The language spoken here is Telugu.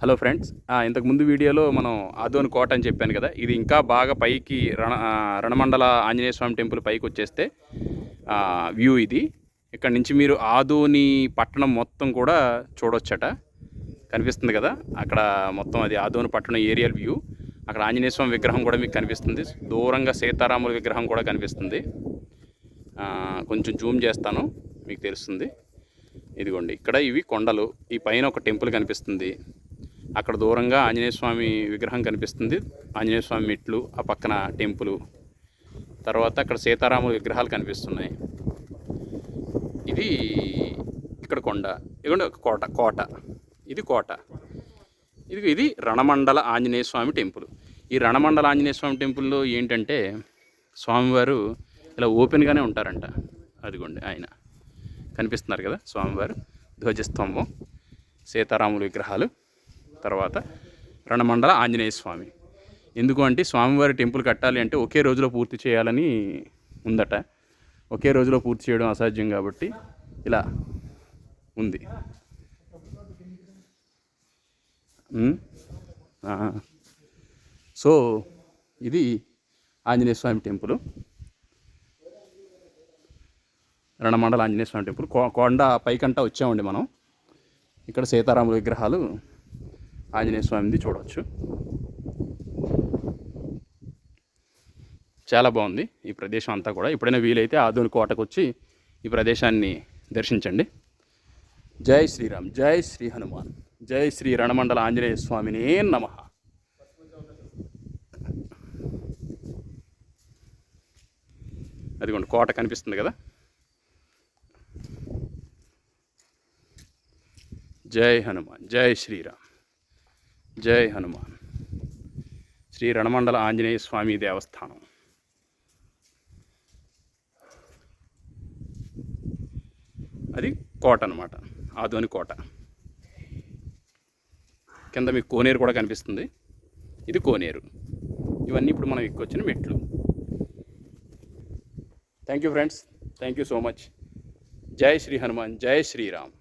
హలో ఫ్రెండ్స్, ఇంతకుముందు వీడియోలో మనం ఆదోని కోట అని చెప్పాను కదా. ఇది ఇంకా బాగా పైకి రణమండల ఆంజనేయ స్వామి టెంపుల్ పైకి వచ్చేస్తే వ్యూ ఇది. ఇక్కడ నుంచి మీరు ఆదోని పట్టణం మొత్తం కూడా చూడొచ్చట. కనిపిస్తుంది కదా అక్కడ మొత్తం, అది ఆదోని పట్టణం ఏరియల్ వ్యూ. అక్కడ ఆంజనేయ స్వామి విగ్రహం కూడా మీకు కనిపిస్తుంది. దూరంగా సీతారాముల విగ్రహం కూడా కనిపిస్తుంది. కొంచెం జూమ్ చేస్తాను, మీకు తెలుస్తుంది. ఇదిగోండి, ఇక్కడ ఇవి కొండలు, ఈ పైన ఒక టెంపుల్ కనిపిస్తుంది. అక్కడ దూరంగా ఆంజనేయ స్వామి విగ్రహం కనిపిస్తుంది, ఆంజనేయ స్వామి మెట్లు, ఆ పక్కన టెంపుల్. తర్వాత అక్కడ సీతారాముల విగ్రహాలు కనిపిస్తున్నాయి. ఇది ఇక్కడ కొండ, ఇదిగోండి కోట. ఇది కోట. ఇది రణమండల ఆంజనేయ స్వామి టెంపుల్. ఈ రణమండల ఆంజనేయ స్వామి టెంపుల్లో ఏంటంటే స్వామివారు ఇలా ఓపెన్గానే ఉంటారంట. అదిగోండి ఆయన కనిపిస్తున్నారు కదా, స్వామివారు ధ్వజస్తంభం, సీతారాముల విగ్రహాలు, తర్వాత రణమండల ఆంజనేయ స్వామి. ఎందుకు అంటే స్వామివారి టెంపుల్ కట్టాలి అంటే ఒకే రోజులో పూర్తి చేయాలని ఉందట. ఒకే రోజులో పూర్తి చేయడం అసాధ్యం కాబట్టి ఇలా ఉంది. సో ఇది ఆంజనేయ స్వామి టెంపుల్, రణమండల ఆంజనేయ స్వామి టెంపుల్. కొండ పైకంటా వచ్చామండి మనం. ఇక్కడ సీతారాముల విగ్రహాలు, ఆంజనేయ స్వామిది చూడవచ్చు. చాలా బాగుంది ఈ ప్రదేశం అంతా కూడా. ఎప్పుడైనా వీలైతే ఆదోని కోటకు వచ్చి ఈ ప్రదేశాన్ని దర్శించండి. జై శ్రీరామ్, జై శ్రీ హనుమాన్, జై శ్రీ రణమండల ఆంజనేయ స్వామినే నమః. అదిగోండి కోట కనిపిస్తుంది కదా. జై హనుమాన్, జై శ్రీరామ్, జై హనుమాన్. శ్రీ రణమండల ఆంజనేయ స్వామి దేవస్థానం. అది కోట అన్నమాట, ఆదోని కోట. కింద మీకు కోనేరు కూడా కనిపిస్తుంది. ఇది కోనేరు. ఇవన్నీ ఇప్పుడు మనం ఎక్కొచ్చిన మెట్లు. Thank you friends, thank you so much. జై శ్రీ హనుమాన్, జై శ్రీరామ్.